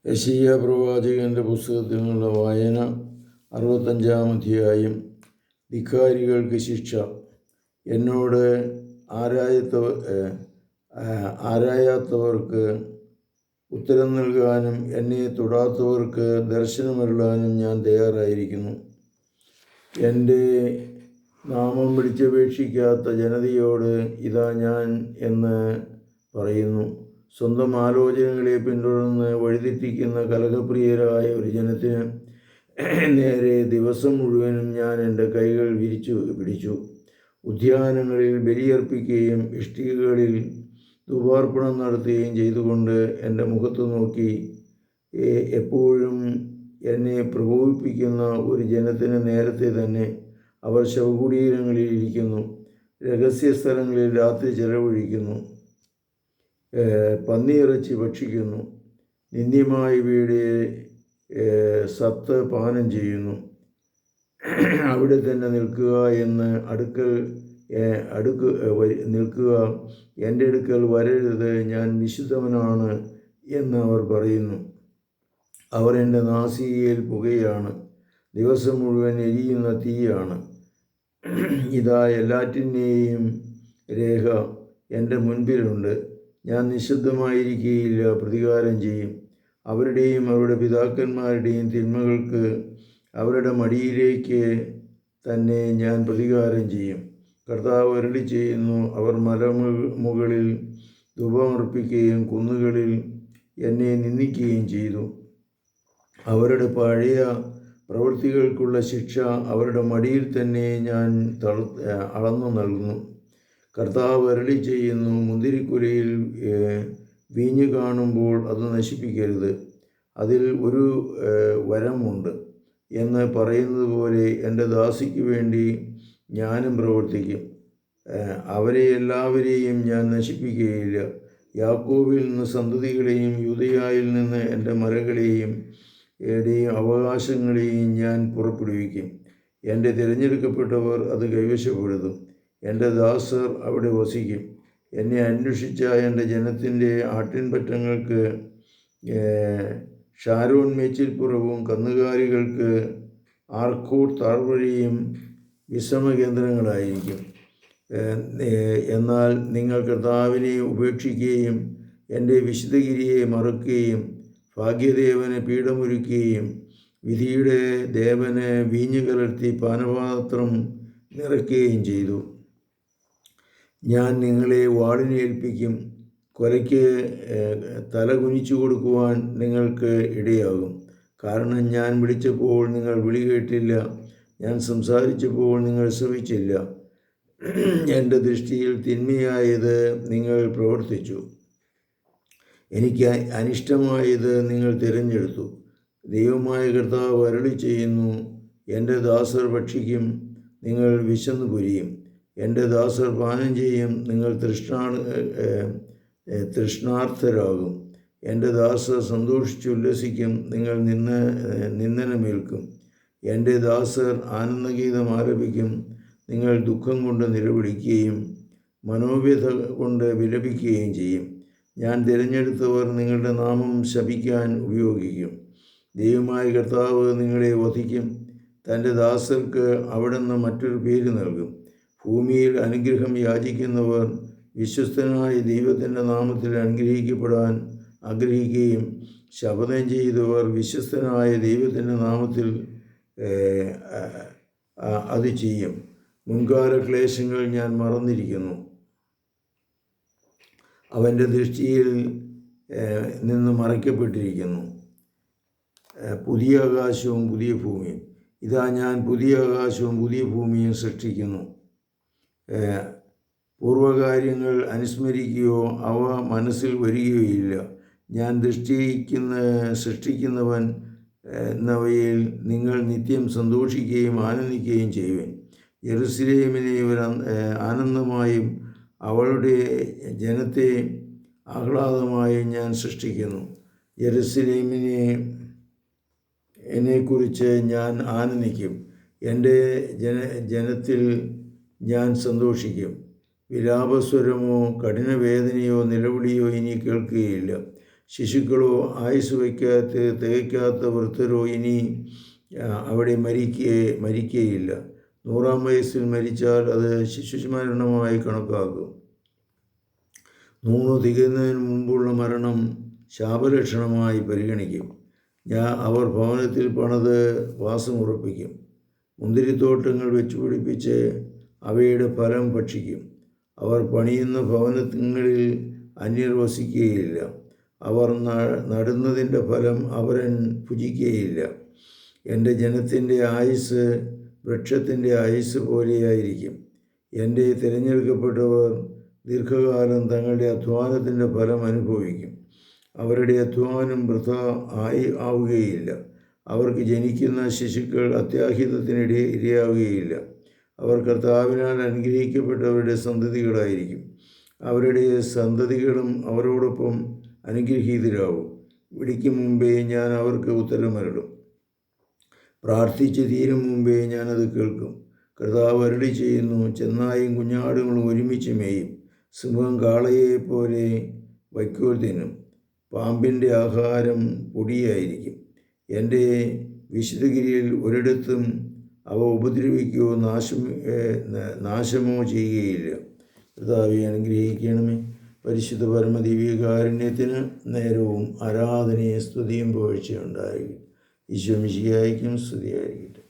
യെശയ്യാ പ്രവാചകൻ്റെ പുസ്തകത്തിൽ നിന്നുള്ള വായന 65-ാം അധ്യായം. ധിക്കാരികൾക്ക് ശിക്ഷ. എന്നോട് ആരായാത്തവർക്ക് ഉത്തരം നൽകാനും എന്നെ തൊടാത്തവർക്ക് ദർശനമരുളാനും ഞാൻ തയ്യാറായിരിക്കുന്നു. എൻ്റെ നാമം വിളിച്ചപേക്ഷിക്കാത്ത ജനതയോട് ഇതാ ഞാൻ എന്ന് പറയുന്നു. സ്വന്തം ആലോചനകളെ പിന്തുടർന്ന് വഴിതെറ്റിക്കുന്ന കലഹപ്രിയരായ ഒരു ജനത്തിന് നേരെ ദിവസം മുഴുവനും ഞാൻ എൻ്റെ കൈകൾ വിരിച്ചു പിടിച്ചു. ഉദ്യാനങ്ങളിൽ ബലിയർപ്പിക്കുകയും ഇഷ്ടികകളിൽ ധൂപാർപ്പണം നടത്തുകയും ചെയ്തുകൊണ്ട് എൻ്റെ മുഖത്ത് നോക്കി എപ്പോഴും എന്നെ പ്രകോപിപ്പിക്കുന്ന ഒരു ജനത്തിന് നേരത്തെ തന്നെ അവർ ശവകുടീരങ്ങളിൽ ഇരിക്കുന്നു, രഹസ്യ സ്ഥലങ്ങളിൽ രാത്രി ചെലവഴിക്കുന്നു, പന്നിയിറച്ചി ഭക്ഷിക്കുന്നു, നിന്ദ്യമായവയുടെ സത്ത് പാനം ചെയ്യുന്നു. അവിടെ തന്നെ നിൽക്കുക, എൻ്റെ അടുക്കൽ വരരുത്, ഞാൻ വിശുദ്ധവനാണ് എന്ന് അവർ പറയുന്നു. അവർ എൻ്റെ നാസികയിൽ പുകയാണ്, ദിവസം മുഴുവൻ എരിയുന്ന തീയാണ്. ഇതാ എല്ലാറ്റിൻ്റെയും രേഖ എൻ്റെ മുൻപിലുണ്ട്. ഞാൻ നിശബ്ദമായിരിക്കുകയില്ല, പ്രതികാരം ചെയ്യും. അവരുടെയും അവരുടെ പിതാക്കന്മാരുടെയും തിന്മകൾക്ക് അവരുടെ മടിയിലേക്ക് തന്നെ ഞാൻ പ്രതികാരം ചെയ്യും. കർത്താവ് അരുളി ചെയ്യുന്നു. അവർ മലമുകളിൽ ധൂപമർപ്പിക്കുകയും കുന്നുകളിൽ എന്നെ നിന്ദിക്കുകയും ചെയ്തു. അവരുടെ പഴയ പ്രവൃത്തികൾക്കുള്ള ശിക്ഷ അവരുടെ മടിയിൽ തന്നെ ഞാൻ അളന്നു നൽകുന്നു. കർത്താവ് അരുളി ചെയ്യുന്നു. മുന്തിരിക്കുലയിൽ വീഞ്ഞു കാണുമ്പോൾ അത് നശിപ്പിക്കരുത്, അതിൽ ഒരു വരമുണ്ട് എന്ന് പറയുന്നത് പോലെ എൻ്റെ ദാസിക്ക് വേണ്ടി ഞാനും പ്രവർത്തിക്കും. അവരെ എല്ലാവരെയും ഞാൻ നശിപ്പിക്കുകയില്ല. യാക്കോബിൽ നിന്ന് സന്തതികളെയും യൂദയായിൽ നിന്ന് എൻ്റെ മരങ്ങളെയും അവകാശങ്ങളെയും ഞാൻ പുറപ്പെടുവിക്കും. എൻ്റെ തിരഞ്ഞെടുക്കപ്പെട്ടവർ അത് കൈവശപ്പെടുത്തും. എൻ്റെ ദാസർ അവിടെ വസിക്കും. എന്നെ അന്വേഷിച്ച എൻ്റെ ജനത്തിൻ്റെ ആട്ടിൻപറ്റങ്ങൾക്ക് ഷാരോൺ മേച്ചിൽപ്പുറവും കന്നുകാലികൾക്ക് ആർക്കോട്ട് താഴ്വരയും വിശ്രമകേന്ദ്രങ്ങളായിരിക്കും. എന്നാൽ നിങ്ങൾ കർത്താവിനെ ഉപേക്ഷിക്കുകയും എൻ്റെ വിശുദ്ധഗിരിയെ മറക്കുകയും ഭാഗ്യദേവന് പീഠമൊരുക്കുകയും വിധിയുടെ ദേവന് വീഞ്ഞു കലർത്തി പാനപാത്രം നിറയ്ക്കുകയും ചെയ്തു. ഞാൻ നിങ്ങളെ വാളിനേൽപ്പിക്കും. കൊലയ്ക്ക് തല കുനിച്ചു കൊടുക്കുവാൻ നിങ്ങൾക്ക് ഇടയാകും. കാരണം ഞാൻ വിളിച്ചപ്പോൾ നിങ്ങൾ വിളി കേട്ടില്ല, ഞാൻ സംസാരിച്ചപ്പോൾ നിങ്ങൾ ശ്രവിച്ചില്ല. എൻ്റെ ദൃഷ്ടിയിൽ തിന്മയായത് നിങ്ങൾ പ്രവർത്തിച്ചു, എനിക്ക് അനിഷ്ടമായത് നിങ്ങൾ തിരഞ്ഞെടുത്തു. ദൈവമായ കർത്താവ് അരുളി ചെയ്യുന്നു. എൻ്റെ ദാസർ ഭക്ഷിക്കും, നിങ്ങൾ വിശന്നു പൊരിയും. എൻ്റെ ദാസർ പാനം ചെയ്യും, നിങ്ങൾ തൃഷ്ണാർത്ഥരാകും. എൻ്റെ ദാസർ സന്തോഷിച്ചുല്ലസിക്കും, നിങ്ങൾ നിന്ദനമേൽക്കും. എൻ്റെ ദാസർ ആനന്ദഗീതം ആലപിക്കും, നിങ്ങൾ ദുഃഖം കൊണ്ട് നിലവിളിക്കുകയും മനോവ്യഥ കൊണ്ട് വിലപിക്കുകയും ചെയ്യും. ഞാൻ തിരഞ്ഞെടുത്തവർ നിങ്ങളുടെ നാമം ശപിക്കാൻ ഉപയോഗിക്കും. ദൈവമായ കർത്താവ് നിങ്ങളെ വധിക്കും. തൻ്റെ ദാസർക്ക് അവിടുന്ന് മറ്റൊരു പേര് നൽകും. ഭൂമിയിൽ അനുഗ്രഹം യാചിക്കുന്നവർ വിശ്വസ്തനായ ദൈവത്തിൻ്റെ നാമത്തിൽ അനുഗ്രഹിക്കപ്പെടാൻ ആഗ്രഹിക്കുകയും ശപഥം ചെയ്തവർ വിശ്വസ്തനായ ദൈവത്തിൻ്റെ നാമത്തിൽ അത് ചെയ്യും. മുൻകാല ക്ലേശങ്ങൾ ഞാൻ മറന്നിരിക്കുന്നു, അവൻ്റെ ദൃഷ്ടിയിൽ നിന്ന് മറയ്ക്കപ്പെട്ടിരിക്കുന്നു. പുതിയ ആകാശവും പുതിയ ഭൂമിയും. ഇതാ ഞാൻ പുതിയ ആകാശവും പുതിയ ഭൂമിയും സൃഷ്ടിക്കുന്നു. പൂർവകാര്യങ്ങൾ അനുസ്മരിക്കുകയോ അവ മനസ്സിൽ വരികയോയില്ല. ഞാൻ സൃഷ്ടിക്കുന്നവൻ എന്നവയിൽ നിങ്ങൾ നിത്യം സന്തോഷിക്കുകയും ആനന്ദിക്കുകയും ചെയ്യുവൻ. യെരൂശലേമിനെ ഒരു ആനന്ദമായും അവളുടെ ജനത്തെ ആഹ്ലാദമായും ഞാൻ സൃഷ്ടിക്കുന്നു. യെരൂശലേമിനെക്കുറിച്ച് ഞാൻ ആനന്ദിക്കും, എൻ്റെ ജനത്തിൽ ഞാൻ സന്തോഷിക്കും. വിലാപസ്വരമോ കഠിനവേദനയോ നിലവിളിയോ ഇനി കേൾക്കുകയില്ല. ശിശുക്കളോ ആയുസ് തികയ്ക്കാത്ത വൃദ്ധരോ ഇനി അവിടെ മരിക്കുകയില്ല. 100-ാം വയസ്സിൽ മരിച്ചാൽ അത് ശിശുമരണമായി കണക്കാക്കും. 100 തികയുന്നതിന് മുമ്പുള്ള മരണം ശാപലക്ഷണമായി പരിഗണിക്കും. അവർ ഭവനത്തിൽ പണിത് വാസമുറപ്പിക്കും. മുന്തിരിത്തോട്ടങ്ങൾ വെച്ചുപിടിപ്പിച്ച് അവയുടെ ഫലം ഭക്ഷിക്കും. അവർ പണിയുന്ന ഭവനങ്ങളിൽ അന്യർ വസിക്കുകയില്ല. അവർ നടുന്നതിൻ്റെ ഫലം അവരൻ ഭുജിക്കുകയില്ല. എൻ്റെ ജനത്തിൻ്റെ ആയുസ് വൃക്ഷത്തിൻ്റെ ആയുസ് പോലെയായിരിക്കും. എൻ്റെ തിരഞ്ഞെടുക്കപ്പെട്ടവർ ദീർഘകാലം തങ്ങളുടെ അധ്വാനത്തിൻ്റെ ഫലം അനുഭവിക്കും. അവരുടെ അധ്വാനം വൃഥ ആവുകയില്ല. അവർക്ക് ജനിക്കുന്ന ശിശുക്കൾ അത്യാഹിതത്തിന് ഇരയാവുകയില്ല. അവർ കർത്താവിനാൽ അനുഗ്രഹിക്കപ്പെട്ടവരുടെ സന്തതികളായിരിക്കും. അവരുടെ സന്തതികളും അവരോടൊപ്പം അനുഗ്രഹീതരാകും. വിളിക്കും മുമ്പേ ഞാൻ അവർക്ക് ഉത്തരമരുളും. പ്രാർത്ഥിച്ച് തീരും മുമ്പേ ഞാനത് കേൾക്കും. കർത്താവ് അരുളി ചെയ്യുന്നു, ചെന്നായും കുഞ്ഞാടുകളും ഒരുമിച്ച് മേയും. സിംഹം കാളയെപ്പോലെ വൈക്കോൽ തിന്നും. പാമ്പിൻ്റെ ആഹാരം പൊടിയായിരിക്കും. എൻ്റെ വിശുദ്ധഗിരിയിൽ ഒരിടത്തും അവ ഉപദ്രവിക്കുകയോ നാശമോ ചെയ്യുകയില്ല. കർത്താവെ അനുഗ്രഹിക്കണമേ. പരിശുദ്ധ പരമദിവ്യകാരുണ്യത്തിന് നേരവും ആരാധനയും സ്തുതിയും പുകഴ്ചയുണ്ടായിരിക്കും. ഈശോ മിശിഹായ്ക്കും സ്തുതിയായിരിക്കട്ടെ.